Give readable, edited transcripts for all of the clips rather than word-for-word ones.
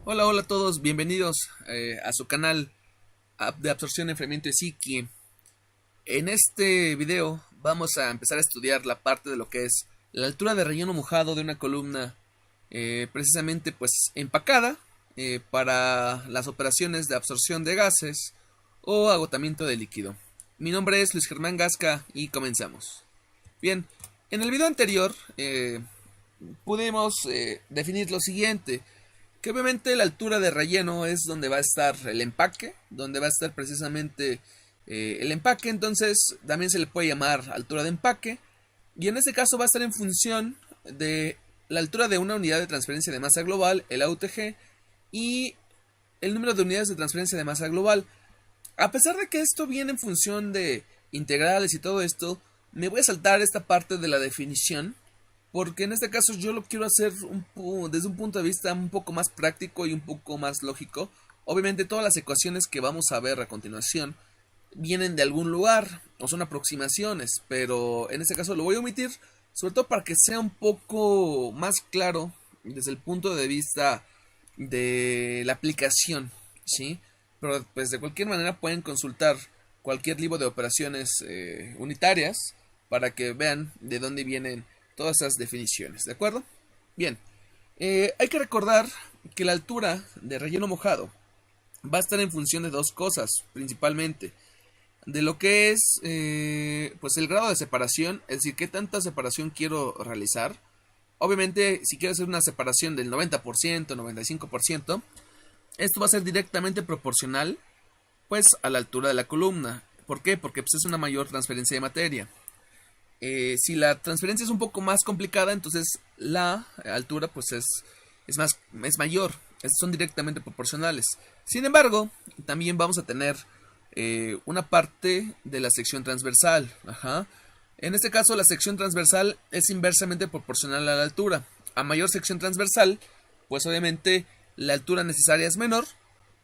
Hola, hola a todos, bienvenidos a su canal de absorción y enfriamiento de Psiqui. En este video vamos a empezar a estudiar la parte de lo que es la altura de relleno mojado de una columna precisamente pues empacada para las operaciones de absorción de gases o agotamiento de líquido. Mi nombre es Luis Germán Gasca y comenzamos. Bien, en el video anterior pudimos definir lo siguiente, que obviamente la altura de relleno es donde va a estar el empaque, donde va a estar precisamente el empaque, entonces también se le puede llamar altura de empaque, y en este caso va a estar en función de la altura de una unidad de transferencia de masa global, el AUTG, y el número de unidades de transferencia de masa global. A pesar de que esto viene en función de integrales y todo esto, me voy a saltar esta parte de la definición, porque en este caso yo lo quiero hacer desde un punto de vista un poco más práctico y un poco más lógico. Obviamente todas las ecuaciones que vamos a ver a continuación vienen de algún lugar o son aproximaciones, pero en este caso lo voy a omitir, sobre todo para que sea un poco más claro desde el punto de vista de la aplicación, ¿sí? Pero pues de cualquier manera pueden consultar cualquier libro de operaciones unitarias para que vean de dónde vienen todas esas definiciones, ¿de acuerdo? Bien, hay que recordar que la altura de relleno mojado va a estar en función de dos cosas, principalmente. De lo que es pues el grado de separación, es decir, qué tanta separación quiero realizar. Obviamente, si quiero hacer una separación del 90%, 95%, esto va a ser directamente proporcional pues a la altura de la columna. ¿Por qué? Porque pues, es una mayor transferencia de materia. Si la transferencia es un poco más complicada, entonces la altura pues es mayor. Son directamente proporcionales. Sin embargo, también vamos a tener una parte de la sección transversal. Ajá. En este caso, la sección transversal es inversamente proporcional a la altura. A mayor sección transversal, pues obviamente la altura necesaria es menor,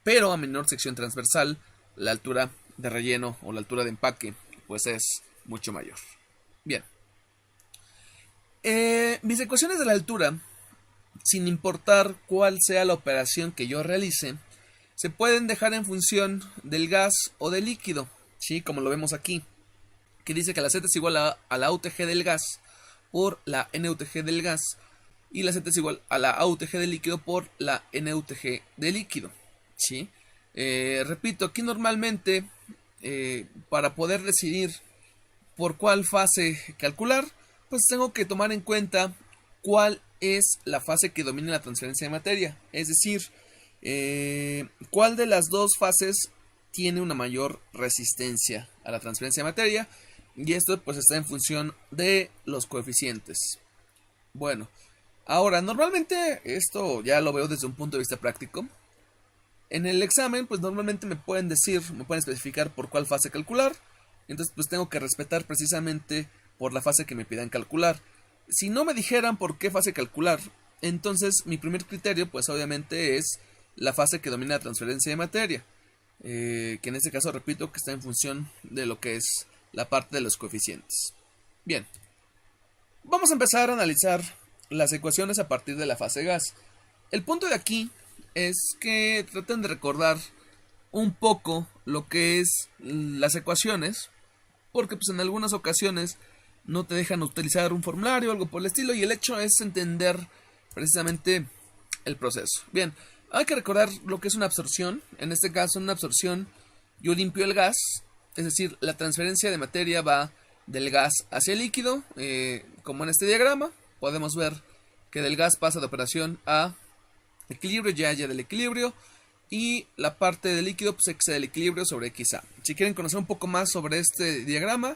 pero a menor sección transversal, la altura de relleno o la altura de empaque, pues es mucho mayor. Bien. Mis ecuaciones de la altura, sin importar cuál sea la operación que yo realice, se pueden dejar en función del gas o del líquido, ¿sí? Como lo vemos aquí, que dice que la Z es igual a la UTG del gas por la NUTG del gas y la Z es igual a la AUTG del líquido por la NUTG del líquido, ¿sí? Repito, aquí normalmente para poder decidir por cuál fase calcular, pues tengo que tomar en cuenta cuál es la fase que domina la transferencia de materia. Es decir, cuál de las dos fases tiene una mayor resistencia a la transferencia de materia. Y esto pues está en función de los coeficientes. Bueno, ahora normalmente esto ya lo veo desde un punto de vista práctico. En el examen pues normalmente me pueden especificar por cuál fase calcular. Entonces pues tengo que respetar precisamente por la fase que me pidan calcular. Si no me dijeran por qué fase calcular, entonces mi primer criterio pues obviamente es la fase que domina la transferencia de materia. Que en este caso repito que está en función de lo que es la parte de los coeficientes. Bien, vamos a empezar a analizar las ecuaciones a partir de la fase gas. El punto de aquí es que traten de recordar un poco lo que es las ecuaciones, porque pues en algunas ocasiones no te dejan utilizar un formulario o algo por el estilo, y el hecho es entender precisamente el proceso. Bien, hay que recordar lo que es una absorción. En este caso, en una absorción yo limpio el gas, es decir, la transferencia de materia va del gas hacia el líquido, como en este diagrama. Podemos ver que del gas pasa de operación a equilibrio, ya del equilibrio, y la parte del líquido pues x del equilibrio sobre xa. Si quieren conocer un poco más sobre este diagrama,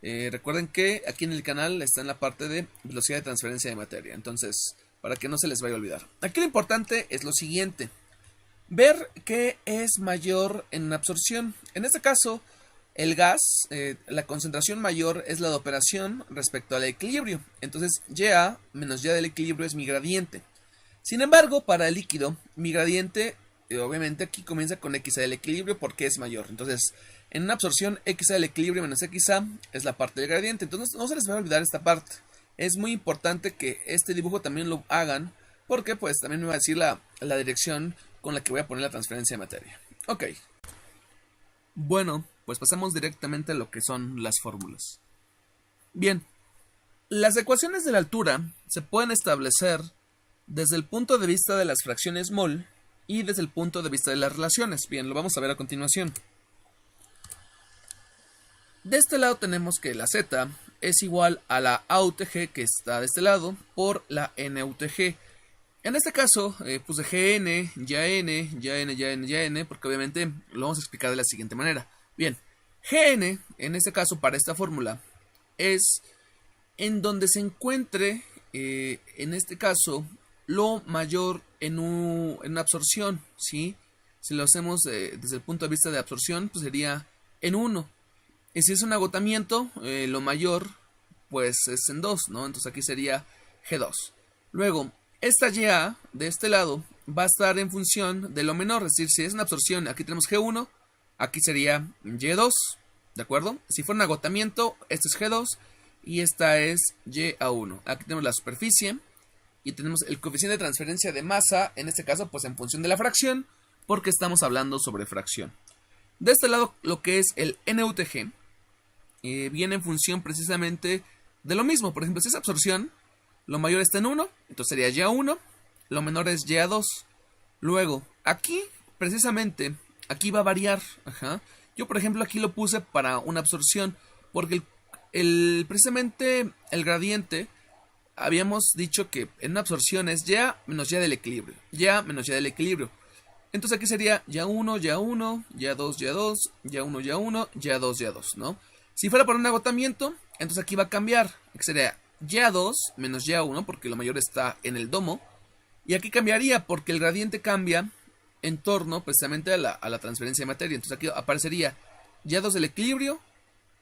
recuerden que aquí en el canal está en la parte de velocidad de transferencia de materia, entonces para que no se les vaya a olvidar. Aquí lo importante es lo siguiente: ver qué es mayor en una absorción. En este caso, el gas, la concentración mayor es la de operación respecto al equilibrio. Entonces, Ya menos Ya del equilibrio es mi gradiente. Sin embargo, para el líquido, mi gradiente, obviamente aquí comienza con XA del equilibrio porque es mayor. Entonces, en una absorción, XA del equilibrio menos XA es la parte del gradiente. Entonces, no se les va a olvidar esta parte. Es muy importante que este dibujo también lo hagan, porque pues también me va a decir la la dirección con la que voy a poner la transferencia de materia. Ok. Bueno, pues pasamos directamente a lo que son las fórmulas. Bien, las ecuaciones de la altura se pueden establecer desde el punto de vista de las fracciones mol y desde el punto de vista de las relaciones. Bien, lo vamos a ver a continuación. De este lado tenemos que la z es igual a la AUTG que está de este lado por la NUTG. En este caso puse GN, ya N, ya N, ya N, ya N, porque obviamente lo vamos a explicar de la siguiente manera. Bien, GN, en este caso para esta fórmula, es en donde se encuentre, en este caso, lo mayor en una absorción, ¿sí? Si lo hacemos desde el punto de vista de absorción, pues sería en 1. Y si es un agotamiento, lo mayor, pues es en 2, ¿no? Entonces aquí sería G2. Luego, esta YA de este lado va a estar en función de lo menor, es decir, si es una absorción, aquí tenemos G1, aquí sería Y2, ¿de acuerdo? Si fuera un agotamiento, este es G2 y esta es YA1. Aquí tenemos la superficie y tenemos el coeficiente de transferencia de masa, en este caso, pues en función de la fracción, porque estamos hablando sobre fracción. De este lado, lo que es el NUTG viene en función precisamente de lo mismo. Por ejemplo, si es absorción, lo mayor está en 1, entonces sería YA1, lo menor es YA2. Luego, aquí, precisamente, aquí va a variar. Ajá. Yo, por ejemplo, aquí lo puse para una absorción, porque precisamente el gradiente, habíamos dicho que en una absorción es Ya menos Ya del equilibrio. Ya menos Ya del equilibrio. Entonces aquí sería Ya1, Ya1, Ya2, Ya2, Ya1, Ya1, Ya2, Ya2, ¿no? Si fuera para un agotamiento, entonces aquí va a cambiar. Aquí sería Ya2 menos Ya1, porque lo mayor está en el domo. Y aquí cambiaría, porque el gradiente cambia en torno precisamente a la transferencia de materia. Entonces aquí aparecería Ya2 del equilibrio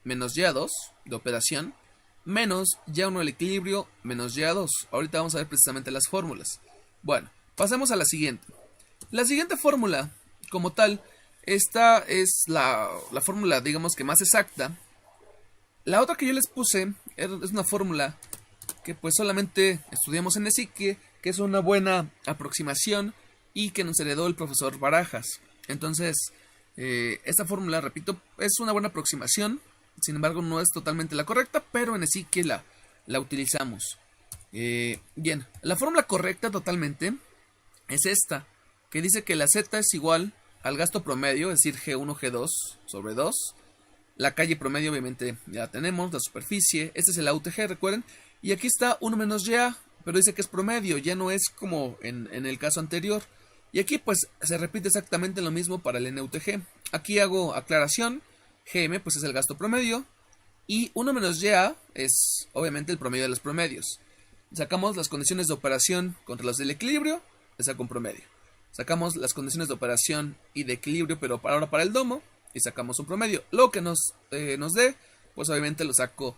menos Ya2 de operación, menos Ya1 del equilibrio menos Ya2. Ahorita vamos a ver precisamente las fórmulas. Bueno, pasemos a la siguiente. La siguiente fórmula, como tal, esta es la fórmula, digamos que más exacta. La otra que yo les puse es una fórmula que pues solamente estudiamos en ESIC, que es una buena aproximación y que nos heredó el profesor Barajas. Entonces, esta fórmula, repito, es una buena aproximación, sin embargo no es totalmente la correcta, pero en ESIC la utilizamos. Bien, la fórmula correcta totalmente es esta, que dice que la Z es igual al gasto promedio, es decir, G1, G2 sobre 2. La calle promedio obviamente ya la tenemos, la superficie, este es el AUTG, recuerden. Y aquí está 1 menos YA, pero dice que es promedio, ya no es como en el caso anterior. Y aquí pues se repite exactamente lo mismo para el NUTG. Aquí hago aclaración, GM pues es el gasto promedio, y 1 menos YA es obviamente el promedio de los promedios. Sacamos las condiciones de operación contra las del equilibrio, le saco un promedio. Sacamos las condiciones de operación y de equilibrio, pero ahora para el domo, y sacamos un promedio. Lo que nos dé, pues obviamente lo saco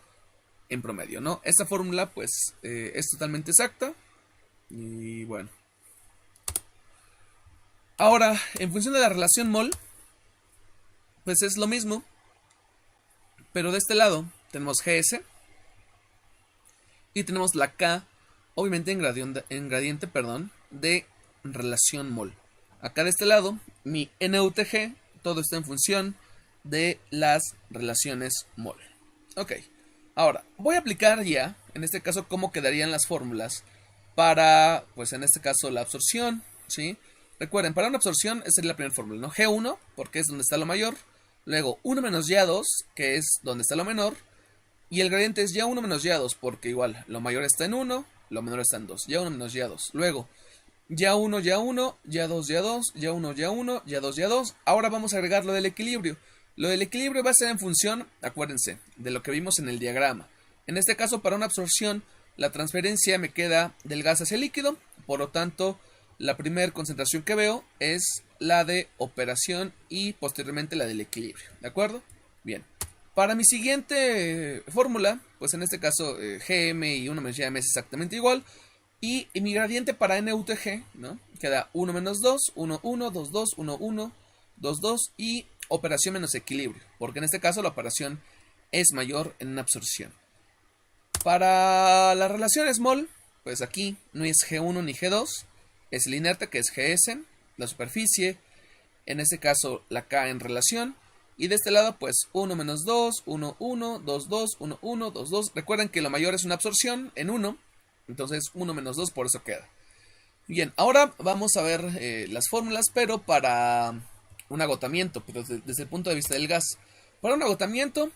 en promedio, ¿no? Esta fórmula, pues, es totalmente exacta. Y bueno. Ahora, en función de la relación mol, pues es lo mismo. Pero de este lado tenemos GS. Y tenemos la K, obviamente en gradiente, de relación mol. Acá de este lado, mi NUTG, todo está en función de las relaciones mol. Ok, ahora voy a aplicar ya, en este caso, cómo quedarían las fórmulas para, pues en este caso, la absorción, ¿sí? Recuerden, para una absorción, esa sería la primera fórmula, ¿no? G1, porque es donde está lo mayor. Luego, 1 menos Ya2, que es donde está lo menor. Y el gradiente es Ya1 menos Ya2, porque igual, lo mayor está en 1, lo menor está en 2. Ya1 menos Ya2. Luego, Ya1, Ya1, Ya2, Ya2, Ya1, Ya1, Ya2, Ya2. Ahora vamos a agregar lo del equilibrio. Lo del equilibrio va a ser en función, acuérdense, de lo que vimos en el diagrama. En este caso, para una absorción, la transferencia me queda del gas hacia el líquido. Por lo tanto, la primera concentración que veo es la de operación y posteriormente la del equilibrio. ¿De acuerdo? Bien. Para mi siguiente fórmula, pues en este caso GM y 1 menos YM es exactamente igual. Y mi gradiente para NUTG, ¿no? Queda 1 menos 2, 1, 1, 2, 2, 1, 1, 2, 2 y operación menos equilibrio. Porque en este caso la operación es mayor en una absorción. Para las relaciones mol, pues aquí no es G1 ni G2. es el inerte, que es GS, la superficie, en este caso la K en relación, y de este lado pues 1 menos 2, 1, 1, 2, 2, 1, 1, 2, 2. Recuerden que lo mayor es una absorción en 1, entonces 1 menos 2 por eso queda. Bien, ahora vamos a ver las fórmulas, pero para un agotamiento, pero desde el punto de vista del gas. Para un agotamiento,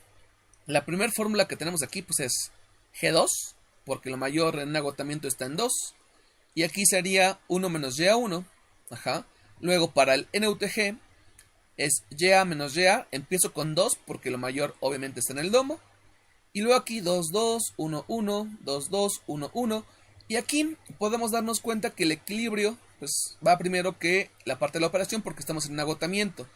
la primera fórmula que tenemos aquí pues es G2, porque lo mayor en un agotamiento está en 2, y aquí sería 1 menos YA1, ajá. Luego para el NUTG es YA menos YA, empiezo con 2 porque lo mayor obviamente está en el domo, y luego aquí 2, 2, 1, 1, 2, 2, 1, 1, y aquí podemos darnos cuenta que el equilibrio pues va primero que la parte de la operación porque estamos en un agotamiento,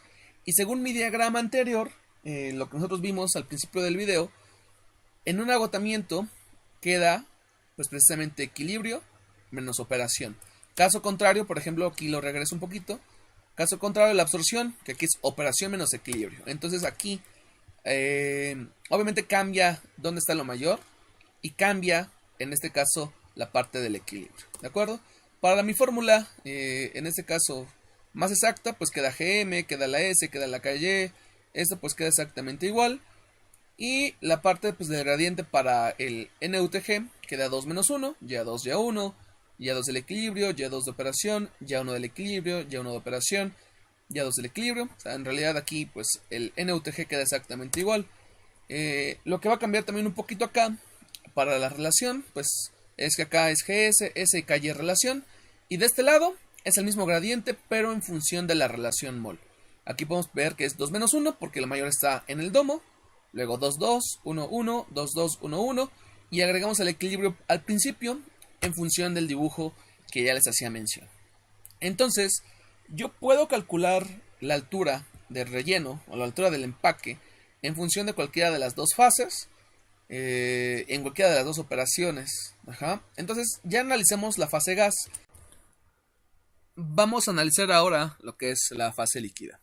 y según mi diagrama anterior, lo que nosotros vimos al principio del video, en un agotamiento queda pues precisamente equilibrio menos operación. Caso contrario, por ejemplo, aquí lo regreso un poquito. Caso contrario, la absorción, que aquí es operación menos equilibrio. Entonces aquí, obviamente cambia dónde está lo mayor y cambia, en este caso, la parte del equilibrio. ¿De acuerdo? Para mi fórmula, en este caso, más exacta, pues queda GM, queda la S, queda la KY. Esto pues queda exactamente igual. Y la parte pues del gradiente para el NUTG queda 2 menos 1, ya 2, ya 1, ya 2 del equilibrio, ya 2 de operación, ya 1 del equilibrio, ya 1 de operación, ya 2 del equilibrio. O sea, en realidad aquí pues el NUTG queda exactamente igual. Lo que va a cambiar también un poquito acá para la relación pues es que acá es GS, S y KY relación, y de este lado es el mismo gradiente pero en función de la relación mol. Aquí podemos ver que es 2 menos 1 porque la mayor está en el domo. Luego 2, 2, 1, 1, 2, 2, 1, 1. Y agregamos el equilibrio al principio en función del dibujo que ya les hacía mención. Entonces, yo puedo calcular la altura del relleno o la altura del empaque en función de cualquiera de las dos fases, en cualquiera de las dos operaciones. Ajá. Entonces, ya analicemos la fase gas. Vamos a analizar ahora lo que es la fase líquida.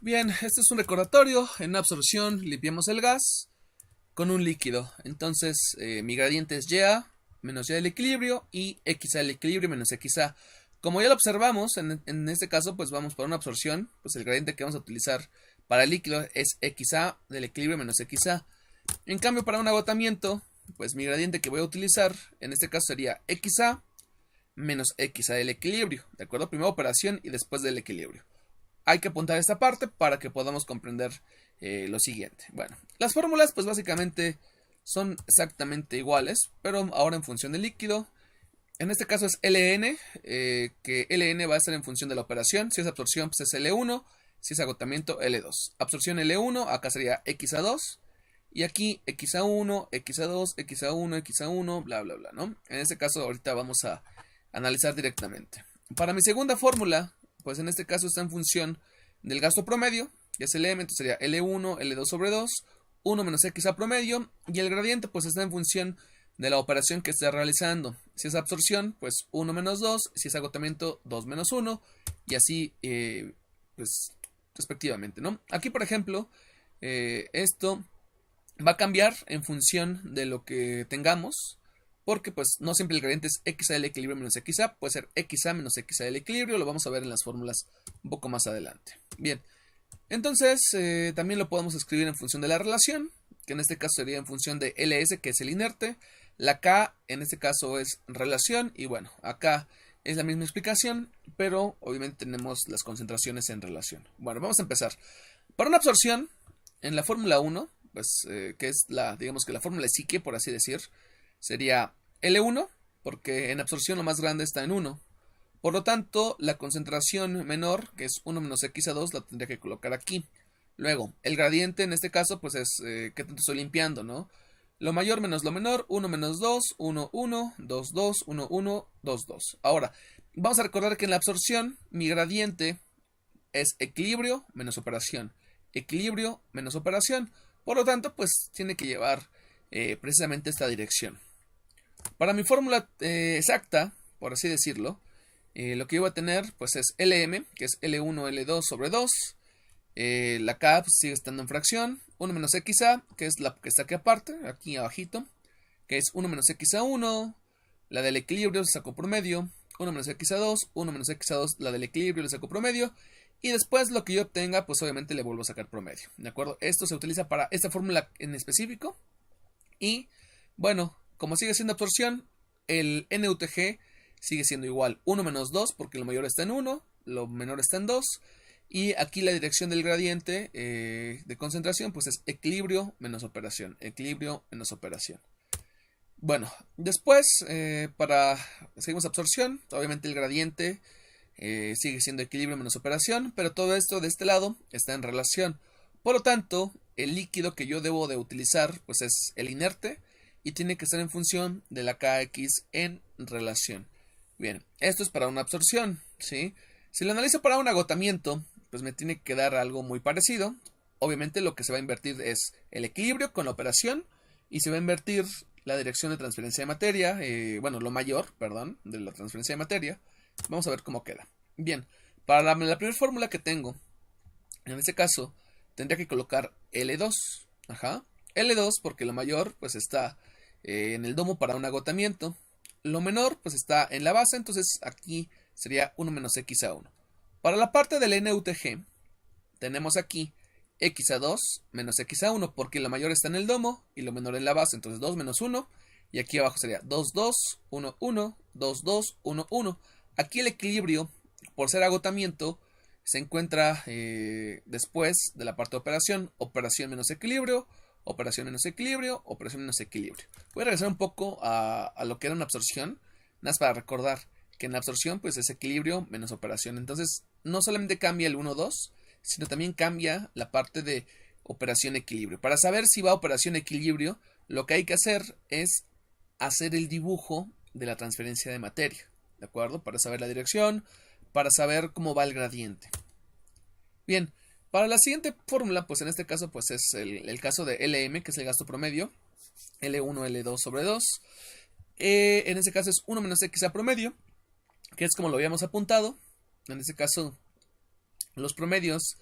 Bien, este es un recordatorio. En una absorción limpiamos el gas con un líquido. Entonces mi gradiente es YA menos YA del equilibrio y XA del equilibrio menos XA. Como ya lo observamos, en este caso pues vamos para una absorción. Pues el gradiente que vamos a utilizar para el líquido es XA del equilibrio menos XA. En cambio para un agotamiento, pues mi gradiente que voy a utilizar en este caso sería XA menos XA del equilibrio. ¿De acuerdo? Primera operación y después del equilibrio. Hay que apuntar esta parte para que podamos comprender lo siguiente. Bueno, las fórmulas pues básicamente son exactamente iguales, pero ahora en función del líquido. En este caso es LN, que LN va a estar en función de la operación. Si es absorción pues es L1, si es agotamiento L2. Absorción L1, acá sería XA2, y aquí XA1, XA2, XA1, XA1, bla bla bla, ¿no? En este caso ahorita vamos a analizar directamente. Para mi segunda fórmula, pues en este caso está en función del gasto promedio, que es LM, entonces sería L1, L2 sobre 2, 1 menos XA promedio, y el gradiente pues está en función de la operación que esté realizando. Si es absorción, pues 1 menos 2, si es agotamiento, 2 menos 1, y así pues respectivamente, ¿no? Aquí por ejemplo, esto va a cambiar en función de lo que tengamos, porque pues no siempre el gradiente es XA del equilibrio menos XA, puede ser XA menos XA del equilibrio, lo vamos a ver en las fórmulas un poco más adelante. Bien, entonces también lo podemos escribir en función de la relación, que en este caso sería en función de LS, que es el inerte, la K en este caso es relación, y bueno, acá es la misma explicación, pero obviamente tenemos las concentraciones en relación. Bueno, vamos a empezar. Para una absorción, en la fórmula 1, pues que es digamos que la fórmula psique, por así decir, sería L1, porque en absorción lo más grande está en 1. Por lo tanto, la concentración menor, que es 1 menos XA2, la tendría que colocar aquí. Luego, el gradiente en este caso, pues es qué tanto estoy limpiando, ¿no? Lo mayor menos lo menor, 1 menos 2, 1, 1, 2, 2, 1, 1, 2, 2. Ahora, vamos a recordar que en la absorción, mi gradiente es equilibrio menos operación. Equilibrio menos operación. Por lo tanto, pues tiene que llevar precisamente esta dirección. Para mi fórmula exacta, por así decirlo, lo que yo voy a tener pues es LM, que es L1, L2 sobre 2. La K pues, sigue estando en fracción. 1 menos XA, que es la que está aquí aparte, aquí abajito, que es 1 menos XA1. la del equilibrio le saco promedio, 1 menos x a 2, 1 menos x a 2, la del equilibrio le saco promedio, y después lo que yo obtenga, pues obviamente le vuelvo a sacar promedio, ¿de acuerdo? Esto se utiliza para esta fórmula en específico, y bueno, como sigue siendo absorción, el NUTG sigue siendo igual, 1 menos 2, porque lo mayor está en 1, lo menor está en 2, y aquí la dirección del gradiente de concentración, pues es equilibrio menos operación, equilibrio menos operación. Bueno, después, seguimos absorción, obviamente el gradiente sigue siendo equilibrio menos operación, pero todo esto de este lado está en relación. Por lo tanto, el líquido que yo debo de utilizar, pues es el inerte, y tiene que estar en función de la Kx en relación. Bien, esto es para una absorción, ¿sí? Si lo analizo para un agotamiento, pues me tiene que dar algo muy parecido. Obviamente lo que se va a invertir es el equilibrio con la operación, y se va a invertir la dirección de transferencia de materia, lo mayor, perdón, de la transferencia de materia. Vamos a ver cómo queda. Bien, para la primera fórmula que tengo, en este caso, tendría que colocar L2. Ajá. L2 porque lo mayor pues está en el domo para un agotamiento. Lo menor pues está en la base, entonces aquí sería 1 menos x a 1. Para la parte del NUTG, tenemos aquí x a 2 menos x a 1, porque lo mayor está en el domo y lo menor en la base, entonces 2 menos 1, y aquí abajo sería 2, 2, 1, 1, 2, 2, 1, 1. Aquí el equilibrio, por ser agotamiento, se encuentra después de la parte de operación, operación menos equilibrio, operación menos equilibrio, operación menos equilibrio. Voy a regresar un poco a lo que era una absorción, nada más para recordar que en la absorción pues es equilibrio menos operación. Entonces no solamente cambia el 1, 2, sino también cambia la parte de operación equilibrio. Para saber si va a operación equilibrio, lo que hay que hacer es hacer el dibujo de la transferencia de materia, ¿de acuerdo? Para saber la dirección, para saber cómo va el gradiente. Bien, para la siguiente fórmula, pues en este caso pues es el caso de LM, que es el gasto promedio, L1, L2 sobre 2. En este caso es 1 menos X a promedio, que es como lo habíamos apuntado. En este caso, los promedios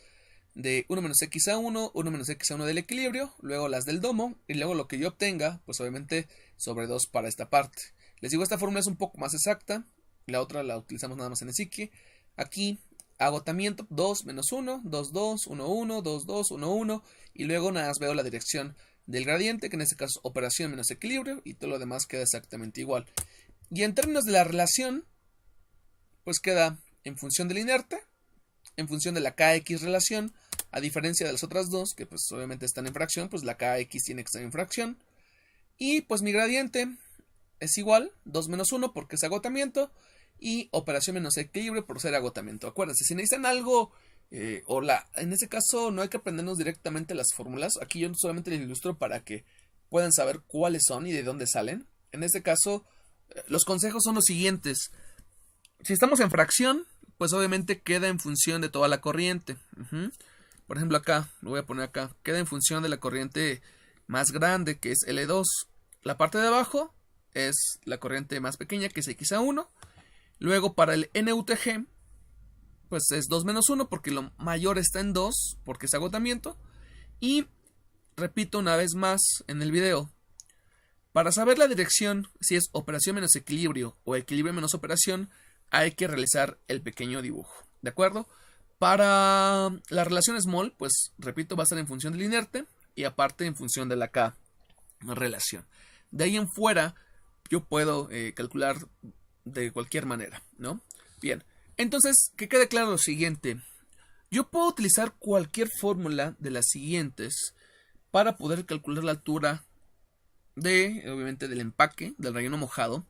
de 1 menos X a 1, 1 menos X a 1 del equilibrio, luego las del domo, y luego lo que yo obtenga, pues obviamente sobre 2 para esta parte. Les digo, esta fórmula es un poco más exacta, la otra la utilizamos nada más en el psique. Aquí, agotamiento 2 menos 1, 2, 2, 1, 1, 2, 2, 1, 1, y luego nada más veo la dirección del gradiente, que en este caso es operación menos equilibrio, y todo lo demás queda exactamente igual. Y en términos de la relación, pues queda en función del inerte, en función de la Kx relación, a diferencia de las otras dos, que pues obviamente están en fracción, pues la Kx tiene que estar en fracción. Y pues mi gradiente es igual, 2 menos 1 porque es agotamiento, y operación menos equilibrio por ser agotamiento. Acuérdense, si necesitan algo, en este caso no hay que aprendernos directamente las fórmulas. Aquí yo solamente les ilustro para que puedan saber cuáles son y de dónde salen. En este caso, los consejos son los siguientes. Si estamos en fracción, pues obviamente queda en función de toda la corriente. Por ejemplo acá, lo voy a poner acá, queda en función de la corriente más grande, que es L2. La parte de abajo es la corriente más pequeña, que es X a 1. Luego para el NUTG, pues es 2 menos 1, porque lo mayor está en 2, porque es agotamiento. Y repito una vez más en el video, para saber la dirección, si es operación menos equilibrio o equilibrio menos operación, hay que realizar el pequeño dibujo, ¿de acuerdo? Para la relación small, pues repito, va a estar en función del inerte y aparte en función de la K relación. De ahí en fuera, yo puedo calcular de cualquier manera, ¿no? Bien, entonces, que quede claro lo siguiente. Yo puedo utilizar cualquier fórmula de las siguientes para poder calcular la altura obviamente, del empaque, del relleno mojado.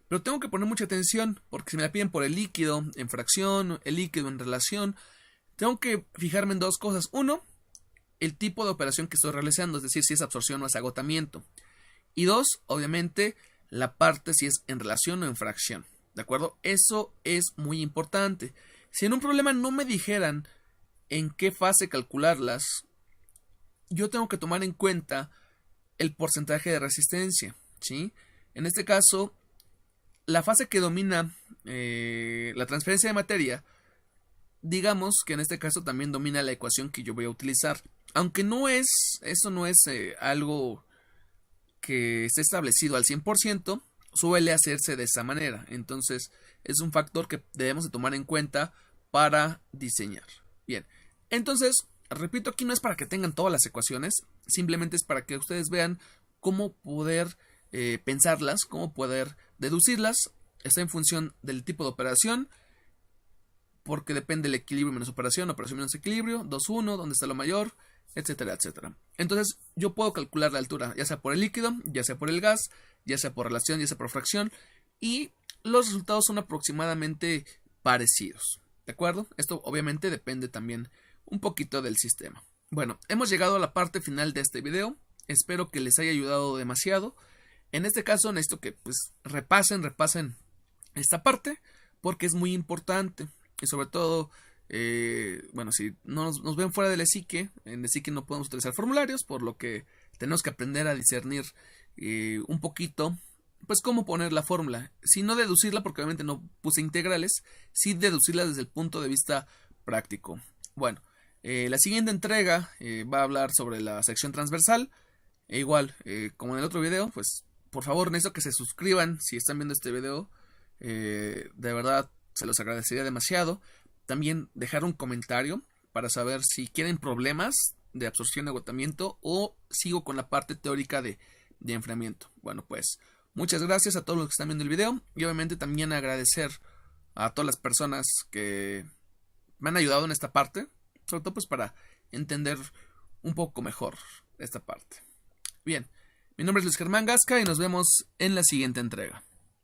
Pero tengo que poner mucha atención, porque si me la piden por el líquido en fracción, el líquido en relación, tengo que fijarme en dos cosas. Uno, el tipo de operación que estoy realizando, es decir, si es absorción o es agotamiento. Y dos, obviamente, la parte si es en relación o en fracción. ¿De acuerdo? Eso es muy importante. Si en un problema no me dijeran en qué fase calcularlas, yo tengo que tomar en cuenta el porcentaje de resistencia, ¿sí? En este caso, la fase que domina la transferencia de materia, digamos que en este caso también domina la ecuación que yo voy a utilizar. Aunque eso no es algo que esté establecido al 100%, suele hacerse de esa manera. Entonces es un factor que debemos de tomar en cuenta para diseñar. Bien, entonces, repito, aquí no es para que tengan todas las ecuaciones, simplemente es para que ustedes vean cómo poder pensarlas, cómo poder deducirlas. Está en función del tipo de operación, porque depende del equilibrio menos operación menos equilibrio, 2-1, dónde está lo mayor, etcétera, etcétera. Entonces yo puedo calcular la altura, ya sea por el líquido, ya sea por el gas, ya sea por relación, ya sea por fracción, y los resultados son aproximadamente parecidos, ¿de acuerdo? Esto obviamente depende también un poquito del sistema. Bueno, hemos llegado a la parte final de este video, espero que les haya ayudado demasiado. En este caso necesito que pues repasen esta parte, porque es muy importante. Y sobre todo, bueno, si nos ven fuera del ESICE, en ESICE no podemos utilizar formularios, por lo que tenemos que aprender a discernir un poquito, pues cómo poner la fórmula. Si no deducirla, porque obviamente no puse integrales, sí deducirla desde el punto de vista práctico. Bueno, la siguiente entrega va a hablar sobre la sección transversal. E igual, como en el otro video, pues por favor necesito que se suscriban si están viendo este video. De verdad se los agradecería demasiado. También dejar un comentario para saber si quieren problemas de absorción y agotamiento o sigo con la parte teórica de enfriamiento. Bueno, pues muchas gracias a todos los que están viendo el video y obviamente también agradecer a todas las personas que me han ayudado en esta parte, sobre todo pues para entender un poco mejor esta parte. Bien, mi nombre es Luis Germán Gasca y nos vemos en la siguiente entrega.